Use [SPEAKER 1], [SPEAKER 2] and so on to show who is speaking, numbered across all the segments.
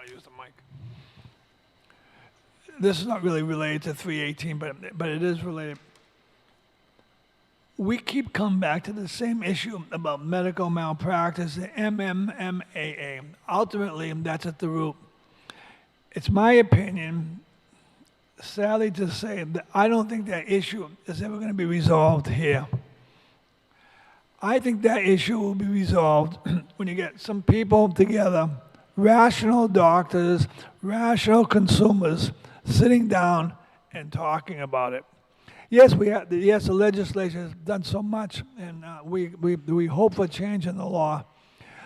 [SPEAKER 1] to use the mic. This is not really related to 318, but it is related. We keep coming back to the same issue about medical malpractice, the MMMAA. Ultimately, that's at the root. It's my opinion, sadly to say, that I don't think that issue is ever going to be resolved here. I think that issue will be resolved when you get some people together, rational doctors, rational consumers, sitting down and talking about it. Yes, the legislature has done so much, and we hope for change in the law.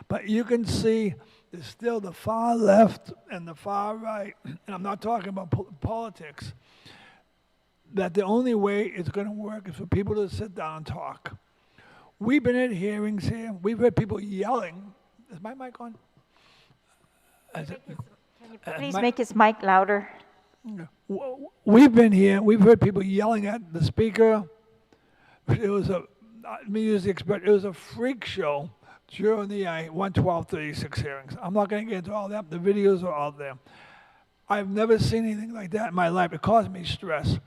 [SPEAKER 1] But you can see there's still the far left and the far right, and I'm not talking about politics, that the only way it's going to work is for people to sit down and talk. We've been at hearings here. We've heard people yelling. Is my mic on?
[SPEAKER 2] Can you please make his mic louder?
[SPEAKER 1] We've been here. We've heard people yelling at the speaker. It was let me use the expression, it was a freak show during the 11236 hearings. I'm not going to get into all that. The videos are out there. I've never seen anything like that in my life. It caused me stress.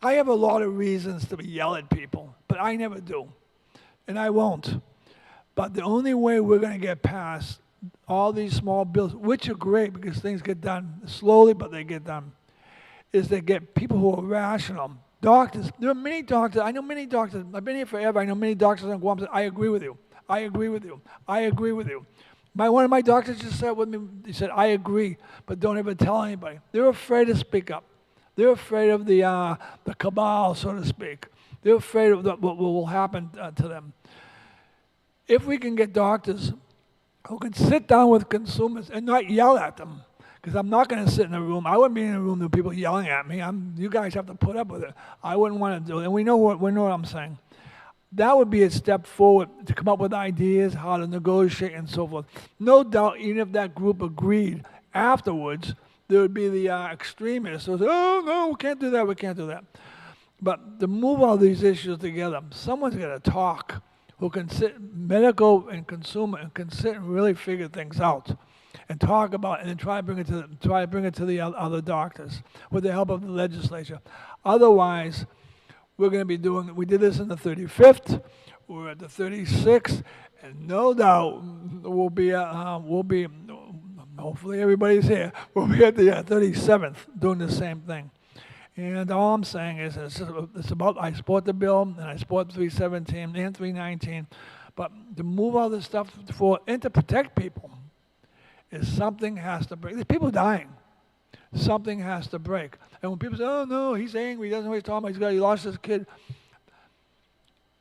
[SPEAKER 1] I have a lot of reasons to yell at people, but I never do. And I won't. But the only way we're going to get past all these small bills, which are great because things get done slowly, but they get done, is to get people who are rational. Doctors, there are many doctors, I know many doctors, I've been here forever, I know many doctors in Guam say, I agree with you, I agree with you, I agree with you. One of my doctors just said with me, he said, I agree, but don't ever tell anybody. They're afraid to speak up. They're afraid of the cabal, so to speak. They're afraid of what will happen to them. If we can get doctors who can sit down with consumers and not yell at them, because I'm not going to sit in a room. I wouldn't be in a room with people yelling at me. You guys have to put up with it. I wouldn't want to do it. And we know what I'm saying. That would be a step forward to come up with ideas, how to negotiate and so forth. No doubt, even if that group agreed afterwards, there would be the extremists who would say, oh, no, we can't do that, we can't do that. But to move all these issues together, someone's got to talk who can sit, medical and consumer, and can sit and really figure things out and talk about it, and then try to bring it to the other doctors with the help of the legislature. Otherwise, we're going to be doing. We did this in the 35th. We're at the 36th, and no doubt we'll be. Hopefully, everybody's here. We'll be at the 37th doing the same thing. And all I'm saying is, it's about. I support the bill, and I support 317 and 319, but to move all this stuff forward and to protect people. Is something has to break. There's people dying. Something has to break. And when people say, oh, no, he's angry, he doesn't know what he's talking about, he lost his kid.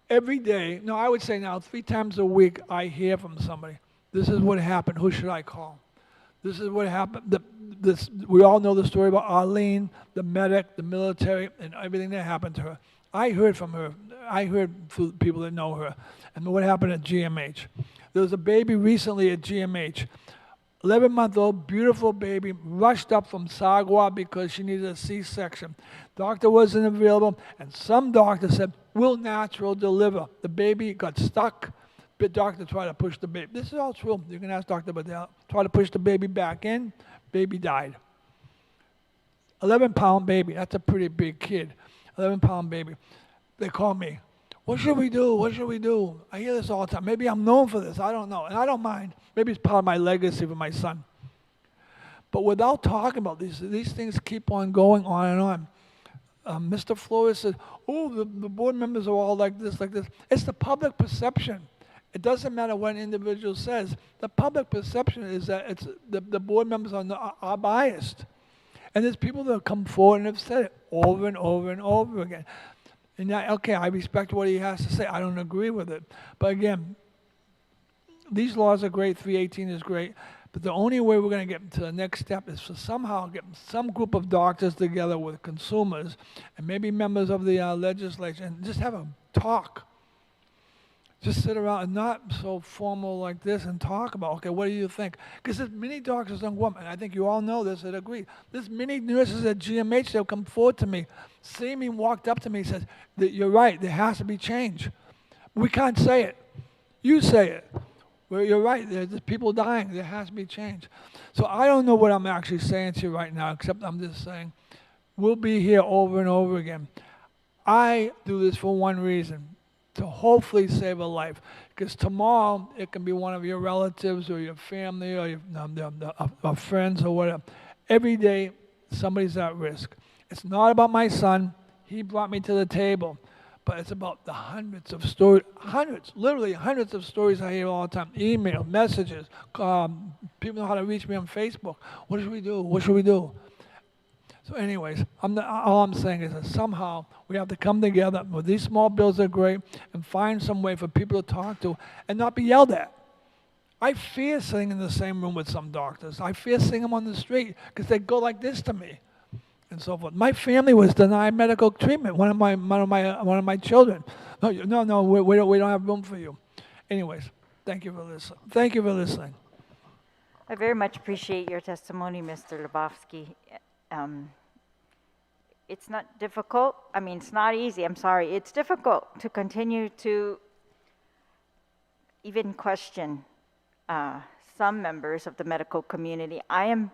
[SPEAKER 1] Every day, no, I would say now 3 times a week, I hear from somebody. This is what happened. Who should I call? This is what happened. We all know the story about Arlene, the medic, the military, and everything that happened to her. I heard from her. I heard through people that know her. And what happened at GMH. There was a baby recently at GMH. 11-month-old, beautiful baby, rushed up from Sagwa because she needed a C-section. Doctor wasn't available, and some doctor said, we'll natural deliver. The baby got stuck. The doctor tried to push the baby. This is all true. You can ask Dr. Badell. Tried to push the baby back in. Baby died. 11-pound baby. That's a pretty big kid. 11-pound baby. They call me. What should we do? What should we do? I hear this all the time. Maybe I'm known for this. I don't know. And I don't mind. Maybe it's part of my legacy for my son. But without talking about these things keep on going on and on. Mr. Flores said, oh, the board members are all like this, like this. It's the public perception. It doesn't matter what an individual says. The public perception is that the board members are biased. And there's people that have come forward and have said it over and over and over again. And okay, I respect what he has to say. I don't agree with it. But again, these laws are great. 318 is great. But the only way we're going to get to the next step is to somehow get some group of doctors together with consumers and maybe members of the legislature and just have a talk. Just sit around and not so formal like this and talk about, okay, what do you think? Because there's many doctors in Guam, and I think you all know this that agree. There's many nurses at GMH that have come forward to me, see me, walked up to me and said, that you're right, there has to be change. We can't say it. You say it. Well, you're right. There's just people dying. There has to be change. So I don't know what I'm actually saying to you right now, except I'm just saying we'll be here over and over again. I do this for one reason, to hopefully save a life. Because tomorrow it can be one of your relatives or your family or your friends or whatever. Every day somebody's at risk. It's not about my son. He brought me to the table. But it's about the hundreds of stories, literally hundreds of stories I hear all the time. Email, messages, people know how to reach me on Facebook. What should we do? What should we do? So anyways, all I'm saying is that somehow we have to come together. Well, these small bills are great, and find some way for people to talk to and not be yelled at. I fear sitting in the same room with some doctors. I fear seeing them on the street because they go like this to me, and so forth. My family was denied medical treatment. One of my children. No, we don't have room for you. Anyways, thank you for listening. Thank you for listening.
[SPEAKER 2] I very much appreciate your testimony, Mr. Lebowski. It's not difficult. I mean, it's not easy. I'm sorry. It's difficult to continue to even question some members of the medical community. I am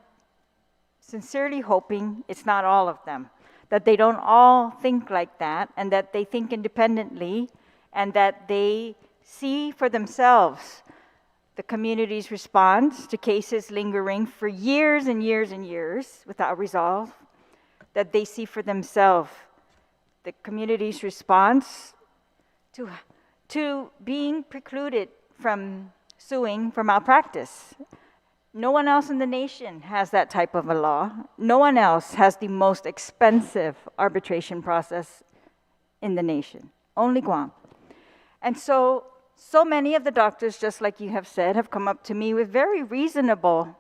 [SPEAKER 2] sincerely hoping it's not all of them, that they don't all think like that, and that they think independently, and that they see for themselves the community's response to cases lingering for years and years and years without resolve, that they see for themselves the community's response to being precluded from suing for malpractice. No one else in the nation has that type of a law. No one else has the most expensive arbitration process in the nation, only Guam. And so many of the doctors, just like you have said, have come up to me with very reasonable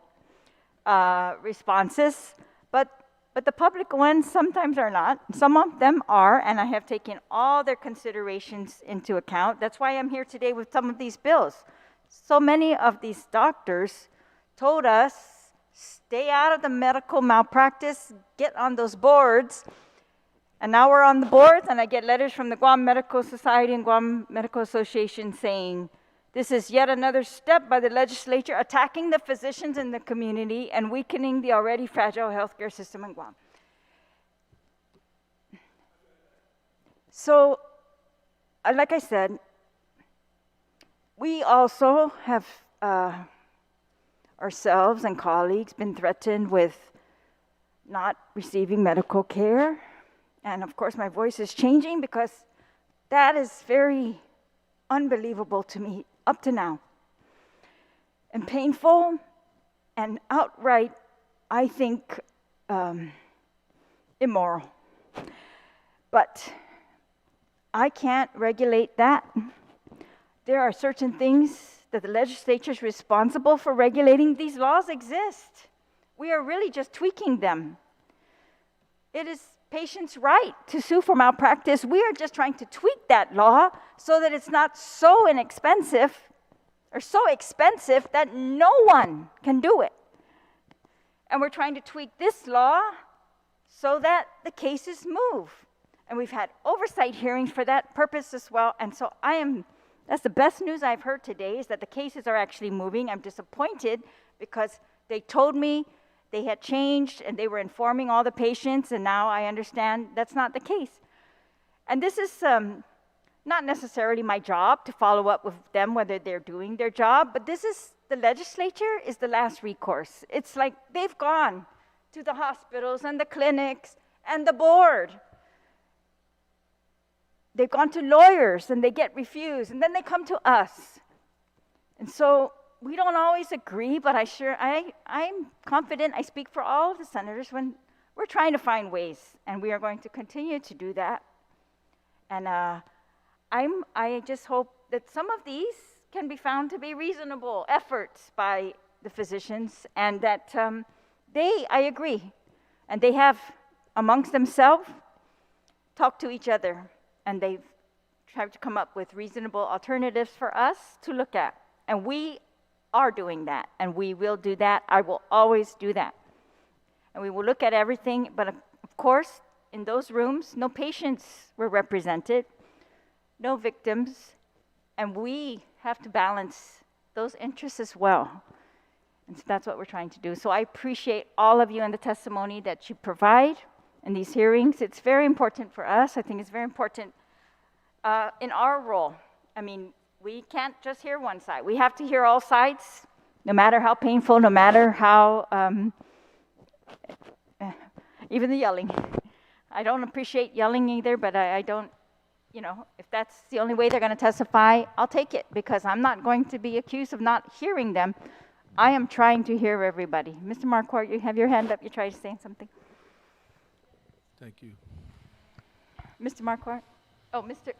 [SPEAKER 2] responses, but the public ones sometimes are not. Some of them are, and I have taken all their considerations into account. That's why I'm here today with some of these bills. So many of these doctors told us, stay out of the medical malpractice, get on those boards. And now we're on the boards, and I get letters from the Guam Medical Society and Guam Medical Association saying, this is yet another step by the legislature attacking the physicians in the community and weakening the already fragile healthcare system in Guam. So, like I said, we also have ourselves and colleagues been threatened with not receiving medical care. And of course, my voice is changing because that is very unbelievable to me up to now. And painful and outright, I think, immoral. But I can't regulate that. There are certain things that the legislature is responsible for regulating. These laws exist. We are really just tweaking them. It is patients' right to sue for malpractice. We are just trying to tweak that law so that it's not so inexpensive or so expensive that no one can do it. And we're trying to tweak this law so that the cases move. And we've had oversight hearings for that purpose as well. And so that's the best news I've heard today, is that the cases are actually moving. I'm disappointed because they told me they had changed and they were informing all the patients, and now I understand that's not the case. And this is not necessarily my job to follow up with them whether they're doing their job, but the legislature is the last recourse. It's like they've gone to the hospitals and the clinics and the board. They've gone to lawyers and they get refused, and then they come to us. And so we don't always agree, but I'm confident I speak for all of the senators when we're trying to find ways, and we are going to continue to do that. And I just hope that some of these can be found to be reasonable efforts by the physicians, and that I agree, and they have amongst themselves talked to each other, and they've tried to come up with reasonable alternatives for us to look at. And we are doing that, and we will do that. I will always do that. And we will look at everything, but of course, in those rooms, no patients were represented, no victims, and we have to balance those interests as well. And so that's what we're trying to do. So I appreciate all of you and the testimony that you provide in these hearings. It's very important for us. I think it's very important in our role. I mean, we can't just hear one side. We have to hear all sides, no matter how painful, no matter how, even the yelling. I don't appreciate yelling either, but I don't, you know, if that's the only way they're going to testify, I'll take it, because I'm not going to be accused of not hearing them. I am trying to hear everybody. Mr. Marquardt, you have your hand up. You're trying to say something.
[SPEAKER 3] Thank you.
[SPEAKER 2] Mr. Marquardt? Oh, Mr.